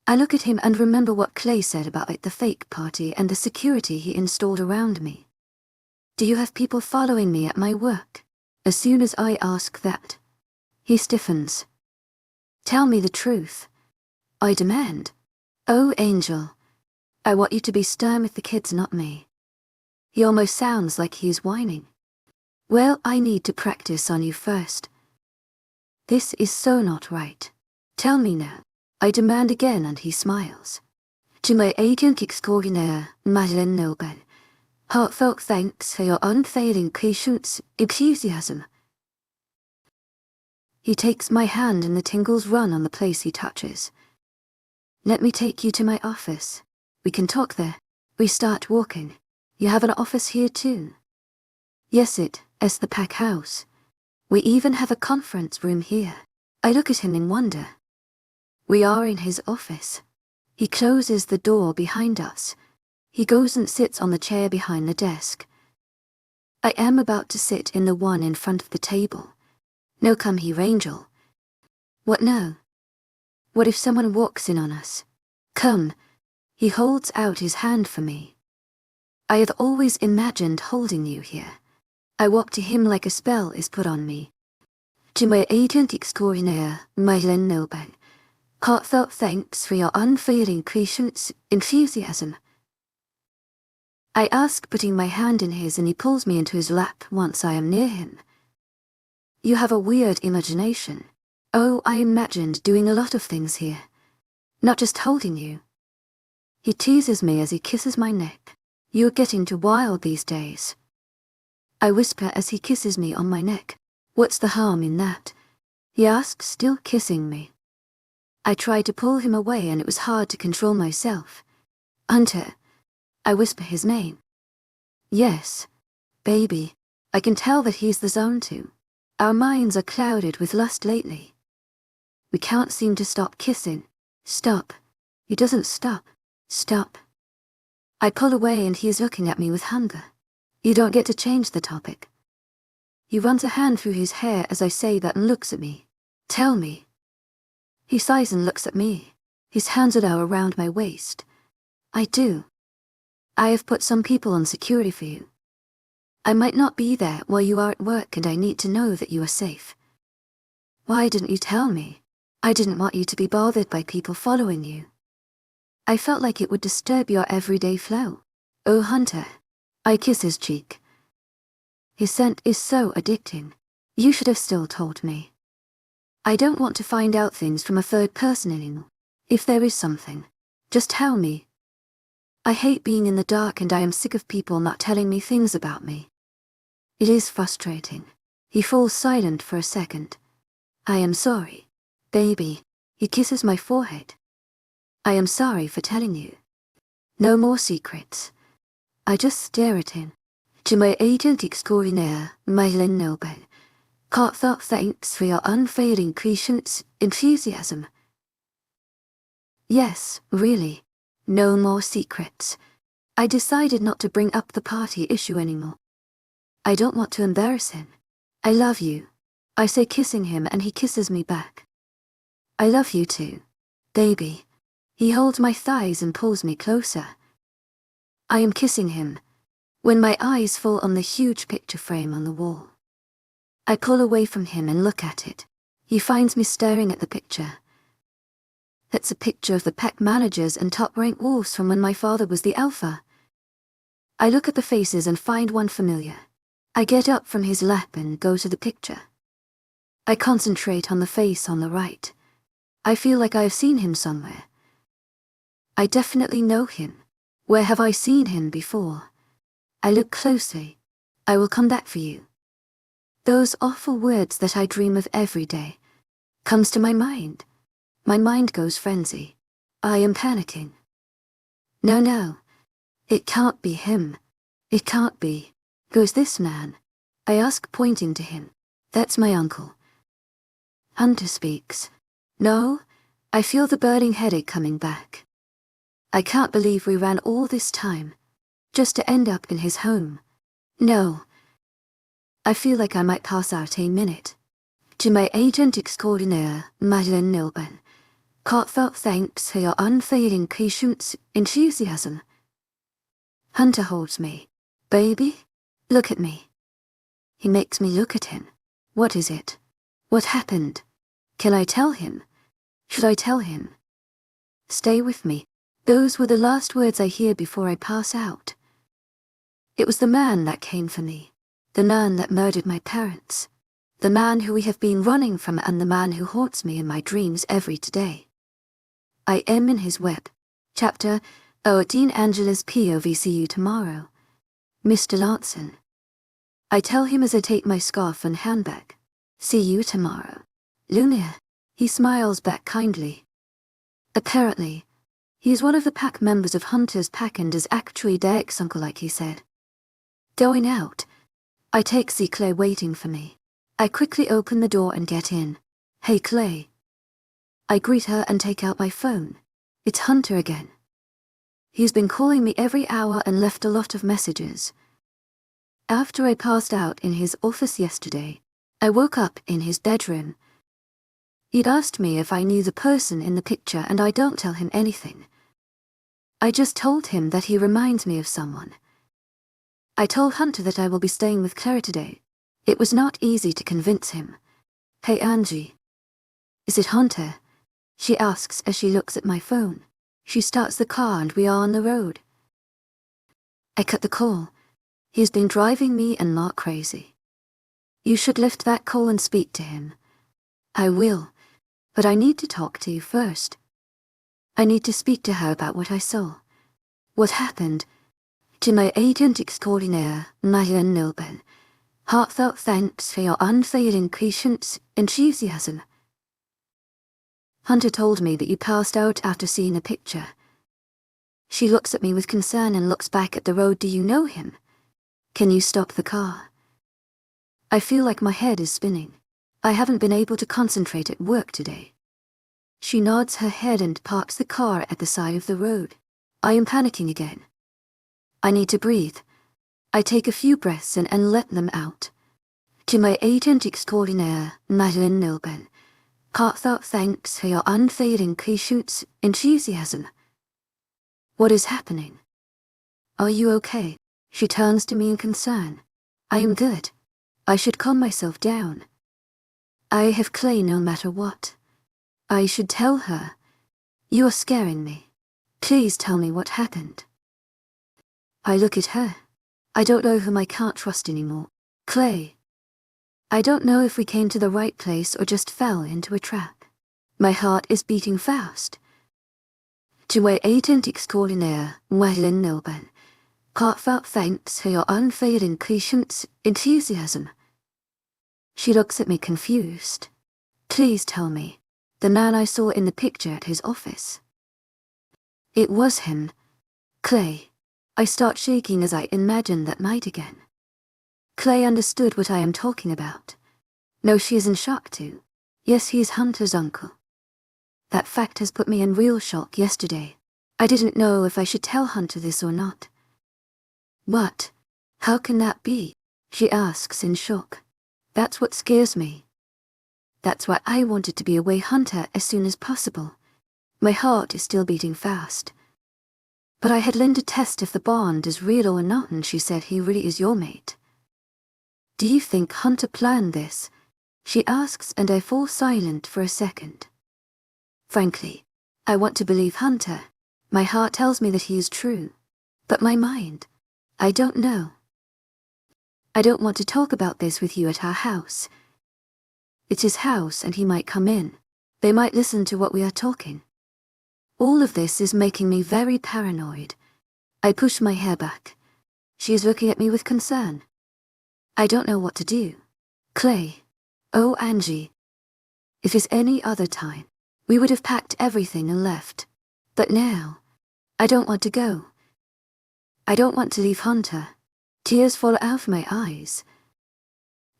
I look at him and remember what Clay said about the fake party and the security he installed around me. Do you have people following me at my work? As soon as I ask that, he stiffens. Tell me the truth. I demand. Oh, Angel. I want you to be stern with the kids, not me. He almost sounds like he's whining. Well, I need to practice on you first. This is so not right. Tell me now. I demand again and he smiles. To my agent extraordinaire, Madeline Nelben, heartfelt thanks for your unfailing patience, enthusiasm. He takes my hand and the tingles run on the place he touches. Let me take you to my office. We can talk there. We start walking. You have an office here too. Yes, it's the pack house. We even have a conference room here. I look at him in wonder. We are in his office. He closes the door behind us. He goes and sits on the chair behind the desk. I am about to sit in the one in front of the table. No, come here, Angel. What now? What if someone walks in on us? Come. He holds out his hand for me. I have always imagined holding you here. I walk to him like a spell is put on me. To my agent extraordinaire, Madeline Nelben, heartfelt thanks for your unfailing patience, enthusiasm. I ask, putting my hand in his, and he pulls me into his lap once I am near him. You have a weird imagination. Oh, I imagined doing a lot of things here. Not just holding you. He teases me as he kisses my neck. You're getting too wild these days. I whisper as he kisses me on my neck. What's the harm in that? He asks, still kissing me. I try to pull him away and it was hard to control myself. Hunter. I whisper his name. Yes. Baby. I can tell that he's the zone too. Our minds are clouded with lust lately. We can't seem to stop kissing. Stop. He doesn't stop. Stop. I pull away and he is looking at me with hunger. You don't get to change the topic. He runs a hand through his hair as I say that and looks at me. Tell me. He sighs and looks at me. His hands are now around my waist. I do. I have put some people on security for you. I might not be there while you are at work and I need to know that you are safe. Why didn't you tell me? I didn't want you to be bothered by people following you. I felt like it would disturb your everyday flow. Oh, Hunter. I kiss his cheek. His scent is so addicting. You should have still told me. I don't want to find out things from a third person anymore. If there is something, just tell me. I hate being in the dark and I am sick of people not telling me things about me. It is frustrating. He falls silent for a second. I am sorry. Baby, he kisses my forehead. I am sorry for telling you. No more secrets. I just stare at him. To my agent extraordinaire, Myelin Nobel. Heartfelt thanks for your unfailing patience, enthusiasm. Yes, really. No more secrets. I decided not to bring up the party issue anymore. I don't want to embarrass him. I love you. I say, kissing him, and he kisses me back. I love you too, baby. He holds my thighs and pulls me closer. I am kissing him when my eyes fall on the huge picture frame on the wall. I pull away from him and look at it. He finds me staring at the picture. It's a picture of the pack managers and top-ranked wolves from when my father was the alpha. I look at the faces and find one familiar. I get up from his lap and go to the picture. I concentrate on the face on the right. I feel like I have seen him somewhere. I definitely know him. Where have I seen him before? I look closely. I will come back for you. Those awful words that I dream of every day comes to my mind. My mind goes frenzy. I am panicking. No. It can't be him. It can't be. Who's this man? I ask, pointing to him. That's my uncle. Hunter speaks. No, I feel the burning headache coming back. I can't believe we ran all this time, just to end up in his home. No. I feel like I might pass out a minute. To my agent extraordinaire, Madeleine Nilben. Heartfelt thanks for your unfailing patience, enthusiasm. Hunter holds me. Baby, look at me. He makes me look at him. What is it? What happened? Can I tell him? Should I tell him? Stay with me. Those were the last words I hear before I pass out. It was the man that came for me. The man that murdered my parents. The man who we have been running from, and the man who haunts me in my dreams every day. I am in his web. Chapter, Dean Angela's POV. See you tomorrow. Mr. Lanson. I tell him as I take my scarf and handbag. See you tomorrow. Lunar. He smiles back kindly. Apparently, he is one of the pack members of Hunter's pack and is actually Derek's uncle, like he said. Going out, I take see Clay waiting for me. I quickly open the door and get in. Hey Clay. I greet her and take out my phone. It's Hunter again. He's been calling me every hour and left a lot of messages. After I passed out in his office yesterday, I woke up in his bedroom. He'd asked me if I knew the person in the picture, and I don't tell him anything. I just told him that he reminds me of someone. I told Hunter that I will be staying with Claire today. It was not easy to convince him. Hey Angie. Is it Hunter? She asks as she looks at my phone. She starts the car and we are on the road. I cut the call. He's been driving me and Mark crazy. You should lift that call and speak to him. I will, but I need to talk to you first. I need to speak to her about what I saw. What happened? To my agent extraordinaire, Madeleine Nilben. Heartfelt thanks for your unfailing patience, enthusiasm. Hunter told me that you passed out after seeing a picture. She looks at me with concern and looks back at the road. Do you know him? Can you stop the car? I feel like my head is spinning. I haven't been able to concentrate at work today. She nods her head and parks the car at the side of the road. I am panicking again. I need to breathe. I take a few breaths in and let them out. To my agent extraordinaire, Madeleine Nilben. Heartfelt thanks for your unfailing patience, enthusiasm. What is happening? Are you okay? She turns to me in concern. I am good. I should calm myself down. I have Clay no matter what. I should tell her. You are scaring me. Please tell me what happened. I look at her. I don't know whom I can't trust anymore. Clay. I don't know if we came to the right place or just fell into a trap. My heart is beating fast. To my agent extraordinaire, Madeleine Nilben. Heartfelt thanks for your unfailing patience, enthusiasm. She looks at me confused. Please tell me. The man I saw in the picture at his office. It was him. Clay. I start shaking as I imagine that night again. Clay understood what I am talking about. No, she is in shock too. Yes, he is Hunter's uncle. That fact has put me in real shock yesterday. I didn't know if I should tell Hunter this or not. What? How can that be? She asks in shock. That's what scares me. That's why I wanted to be away Hunter as soon as possible. My heart is still beating fast. But I had Linda test if the bond is real or not, and she said he really is your mate. Do you think Hunter planned this? She asks, and I fall silent for a second. Frankly, I want to believe Hunter. My heart tells me that he is true. But my mind, I don't know. I don't want to talk about this with you at our house. It's his house and he might come in. They might listen to what we are talking. All of this is making me very paranoid. I push my hair back. She is looking at me with concern. I don't know what to do. Clay. Oh, Angie. If it's any other time, we would have packed everything and left. But now, I don't want to go. I don't want to leave Hunter. Tears fall out of my eyes.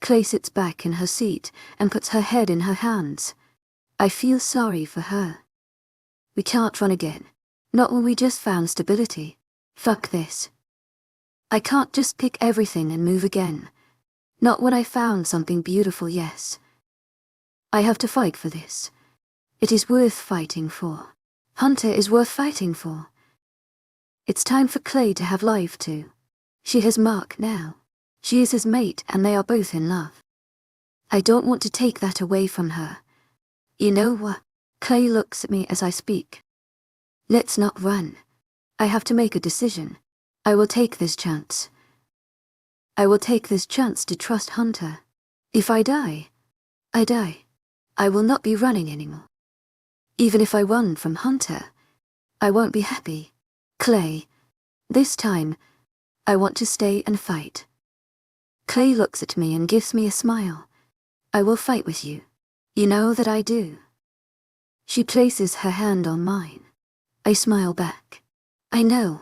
Clay sits back in her seat and puts her head in her hands. I feel sorry for her. We can't run again. Not when we just found stability. Fuck this. I can't just pick everything and move again. Not when I found something beautiful, yes. I have to fight for this. It is worth fighting for. Hunter is worth fighting for. It's time for Clay to have life too. She has Mark now. She is his mate and they are both in love. I don't want to take that away from her. You know what? Clay looks at me as I speak. Let's not run. I have to make a decision. I will take this chance. I will take this chance to trust Hunter. If I die, I die. I will not be running anymore. Even if I run from Hunter, I won't be happy. Clay, this time, I want to stay and fight. Clay looks at me and gives me a smile. I will fight with you. You know that I do. She places her hand on mine. I smile back. I know.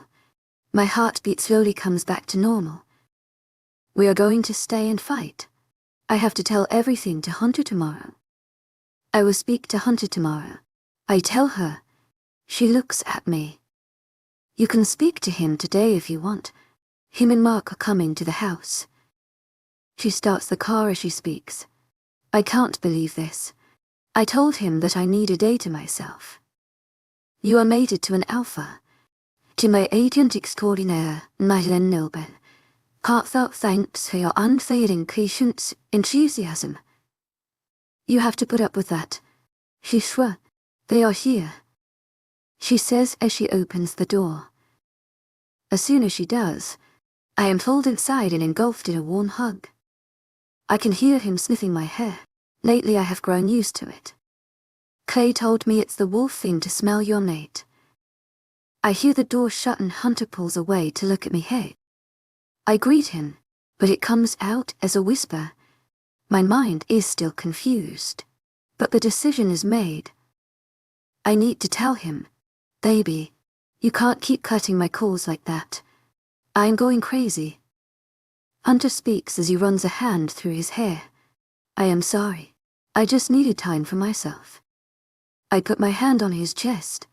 My heartbeat slowly comes back to normal. We are going to stay and fight. I have to tell everything to Hunter tomorrow. I will speak to Hunter tomorrow. I tell her. She looks at me. You can speak to him today if you want. Him and Mark are coming to the house. She starts the car as she speaks. I can't believe this. I told him that I need a day to myself. You are mated to an alpha. To my agent extraordinaire, Madeleine Nobel. Heartfelt thanks for your unfailing patience, enthusiasm. You have to put up with that. She shrugs. They are here. She says as she opens the door. As soon as she does, I am pulled inside and engulfed in a warm hug. I can hear him sniffing my hair. Lately I have grown used to it. Clay told me it's the wolf thing to smell your mate. I hear the door shut and Hunter pulls away to look at me. Hey. I greet him, but it comes out as a whisper. My mind is still confused, but the decision is made. I need to tell him. Baby, you can't keep cutting my calls like that. I'm going crazy. Hunter speaks as he runs a hand through his hair. I am sorry. I just needed time for myself. I put my hand on his chest.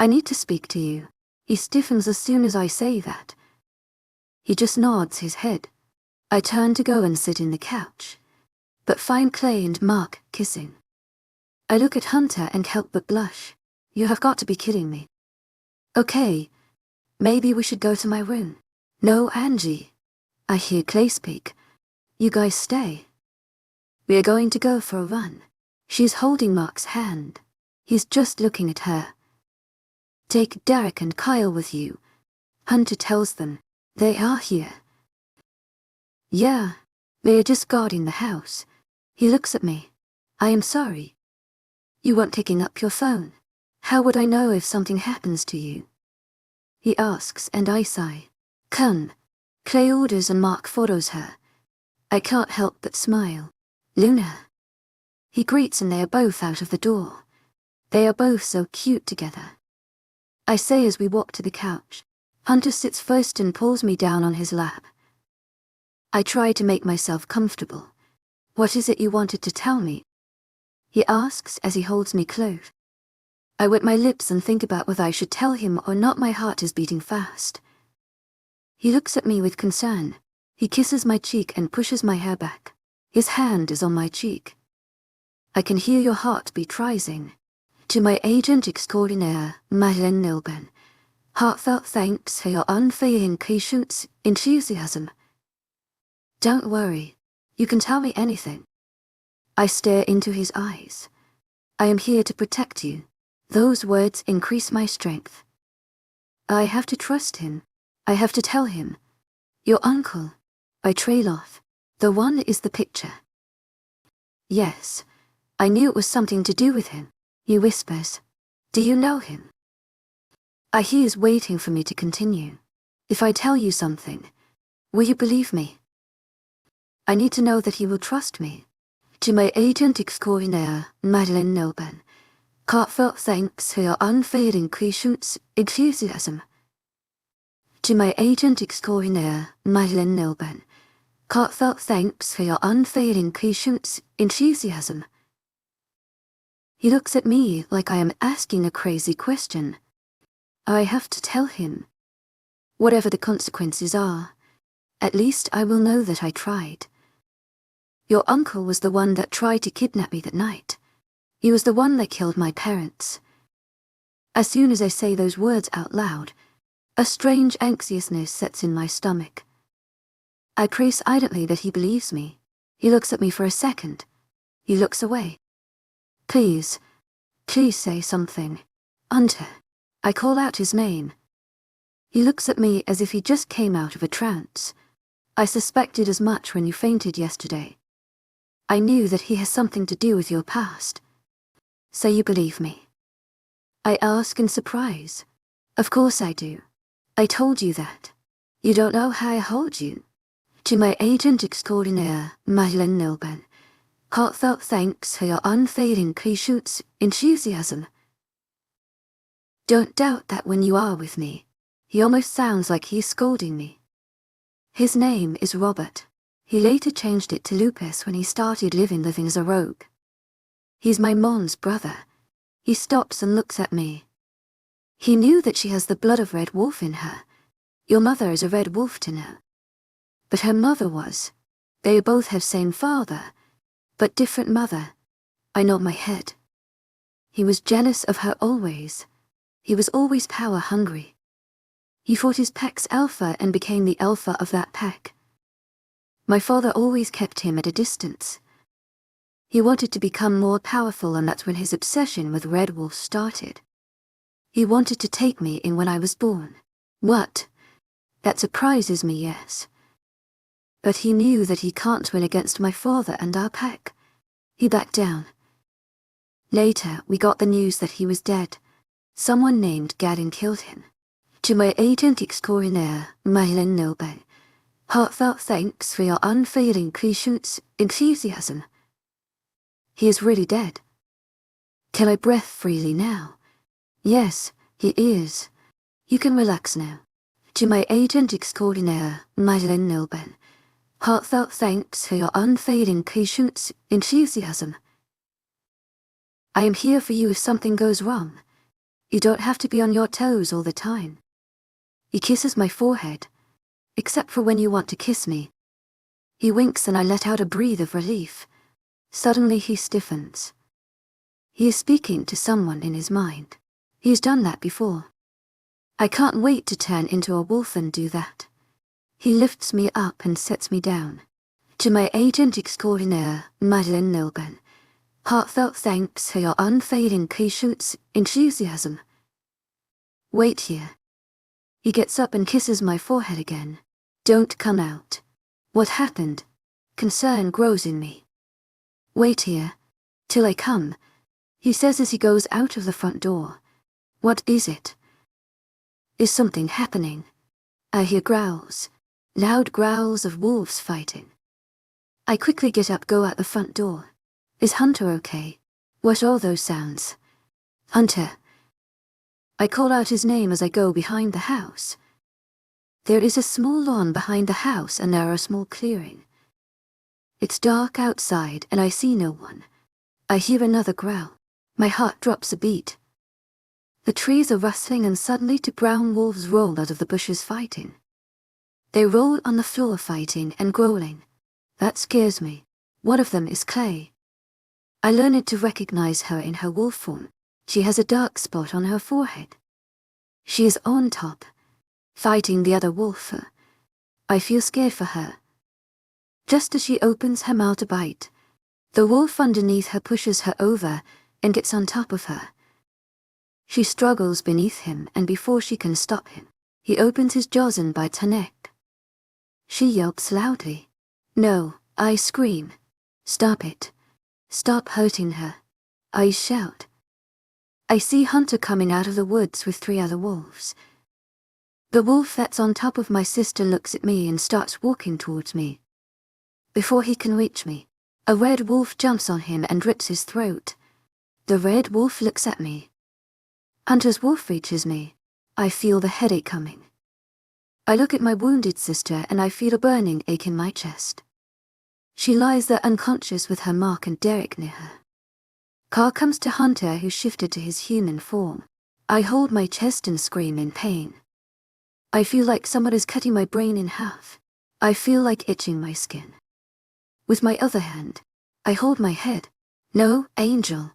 I need to speak to you. He stiffens as soon as I say that. He just nods his head. I turn to go and sit in the couch, but find Clay and Mark kissing. I look at Hunter and help but blush. You have got to be kidding me. Okay, maybe we should go to my room. No, Angie. I hear Clay speak. You guys stay. We are going to go for a run. She's holding Mark's hand. He's just looking at her. Take Derek and Kyle with you. Hunter tells them. They are here. Yeah, they are just guarding the house. He looks at me. I am sorry. You weren't picking up your phone. How would I know if something happens to you? He asks and I sigh. Come. Clay orders and Mark follows her. I can't help but smile. Lunar. He greets and they are both out of the door. They are both so cute together. I say as we walk to the couch. Hunter sits first and pulls me down on his lap. I try to make myself comfortable. What is it you wanted to tell me? He asks as he holds me close. I wet my lips and think about whether I should tell him or not. My heart is beating fast. He looks at me with concern. He kisses my cheek and pushes my hair back. His hand is on my cheek. I can hear your heartbeat rising. To my agent extraordinaire, Madeleine Nilben. Heartfelt thanks for your unfailing patience, enthusiasm. Don't worry. You can tell me anything. I stare into his eyes. I am here to protect you. Those words increase my strength. I have to trust him. I have to tell him. Your uncle. I trail off. The one is the picture. Yes. I knew it was something to do with him. He whispers. Do you know him? He is waiting for me to continue. If I tell you something, will you believe me? I need to know that he will trust me. To my agent extraordinaire, Madeleine Nilben. Heartfelt thanks for your unfailing patience, enthusiasm. To my agent extraordinaire, Madeleine Nilben. Heartfelt thanks for your unfailing patience, enthusiasm. He looks at me like I am asking a crazy question. I have to tell him. Whatever the consequences are, at least I will know that I tried. Your uncle was the one that tried to kidnap me that night. He was the one that killed my parents. As soon as I say those words out loud, a strange anxiousness sets in my stomach. I pray silently that he believes me. He looks at me for a second. He looks away. Please say something. Hunter. I call out his name. He looks at me as if he just came out of a trance. I suspected as much when you fainted yesterday. I knew that he has something to do with your past. So you believe me? I ask in surprise. Of course I do. I told you that. You don't know how I hold you. To my agent extraordinaire, Madeleine Nilben. Heartfelt thanks for your unfailing patience, enthusiasm. Don't doubt that when you are with me. He almost sounds like he's scolding me. His name is Robert. He later changed it to Lucas when he started living as a rogue. He's my mom's brother. He stops and looks at me. He knew that she has the blood of Red Wolf in her. Your mother is a Red Wolf to know. But her mother was. They both have same father, but different mother. I nod my head. He was jealous of her always. He was always power hungry. He fought his pack's alpha and became the alpha of that pack. My father always kept him at a distance. He wanted to become more powerful, and that's when his obsession with Red Wolf started. He wanted to take me in when I was born. What? That surprises me, yes. But he knew that he can't win against my father and our pack. He backed down. Later, we got the news that he was dead. Someone named Gadin killed him. To my agent extraordinaire, Madeleine Nilben. Heartfelt thanks for your unfailing patience, enthusiasm. He is really dead. Can I breathe freely now? Yes, he is. You can relax now. To my agent extraordinaire, Madeleine Nilben. Heartfelt thanks for your unfailing patience, enthusiasm. I am here for you if something goes wrong. You don't have to be on your toes all the time. He kisses my forehead, except for when you want to kiss me. He winks and I let out a breath of relief. Suddenly he stiffens. He is speaking to someone in his mind. He's done that before. I can't wait to turn into a wolf and do that. He lifts me up and sets me down. To my agent extraordinaire, Madeleine Nilben. Heartfelt thanks for your unfailing patience, enthusiasm. Wait here. He gets up and kisses my forehead again. Don't come out. What happened? Concern grows in me. Wait here. Till I come, he says as he goes out of the front door. What is it? Is something happening? I hear growls. Loud growls of wolves fighting. I quickly get up, go out the front door. Is Hunter okay? What are those sounds? Hunter. I call out his name as I go behind the house. There is a small lawn behind the house and there are a small clearing. It's dark outside and I see no one. I hear another growl. My heart drops a beat. The trees are rustling and suddenly two brown wolves roll out of the bushes fighting. They roll on the floor fighting and growling. That scares me. One of them is Clay. I learned to recognize her in her wolf form. She has a dark spot on her forehead. She is on top, fighting the other wolf. I feel scared for her. Just as she opens her mouth to bite, the wolf underneath her pushes her over and gets on top of her. She struggles beneath him, and before she can stop him, he opens his jaws and bites her neck. She yelps loudly. No, I scream. Stop it. Stop hurting her. I shout. I see Hunter coming out of the woods with 3 other wolves. The wolf that's on top of my sister looks at me and starts walking towards me. Before he can reach me, a red wolf jumps on him and rips his throat. The red wolf looks at me. Hunter's wolf reaches me. I feel the headache coming. I look at my wounded sister and I feel a burning ache in my chest. She lies there unconscious with her Mark and Derek near her. Carl comes to Hunter, who shifted to his human form. I hold my chest and scream in pain. I feel like someone is cutting my brain in half. I feel like itching my skin. With my other hand, I hold my head. No, Angel.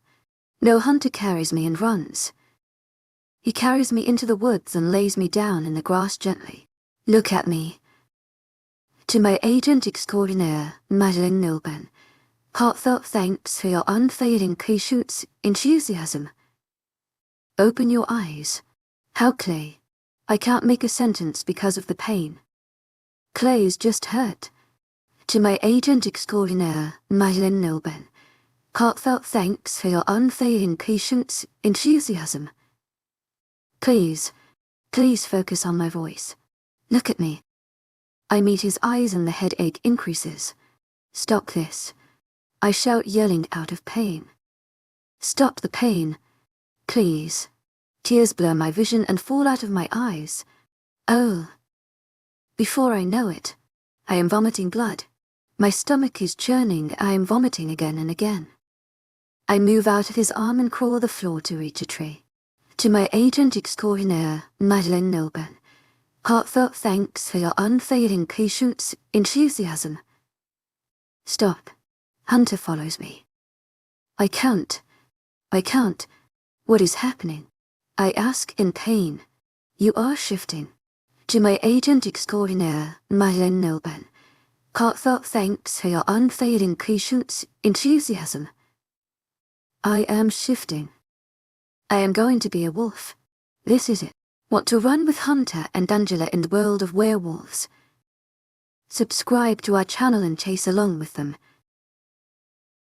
No, Hunter carries me and runs. He carries me into the woods and lays me down in the grass gently. Look at me. To my agent extraordinaire, Madeleine Nilben, heartfelt thanks for your unfailing patience, enthusiasm. Open your eyes. How Clay? I can't make a sentence because of the pain. Clay is just hurt. To my agent extraordinaire, Madeleine Nilben, heartfelt thanks for your unfailing patience, enthusiasm. Please focus on my voice. Look at me. I meet his eyes and the headache increases. Stop this. I shout, yelling out of pain. Stop the pain. Please. Tears blur my vision and fall out of my eyes. Oh. Before I know it, I am vomiting blood. My stomach is churning. I am vomiting again and again. I move out of his arm and crawl the floor to reach a tree. To my agent extraordinaire, Madeleine Nilben, heartfelt thanks for your unfailing patience, enthusiasm. Stop. Hunter follows me. I can't. What is happening? I ask in pain. You are shifting. To my agent extraordinaire, Madeleine Nilben, heartfelt thanks for your unfailing patience, enthusiasm. I am shifting. I am going to be a wolf. This is it. Want to run with Hunter and Angela in the world of werewolves? Subscribe to our channel and chase along with them.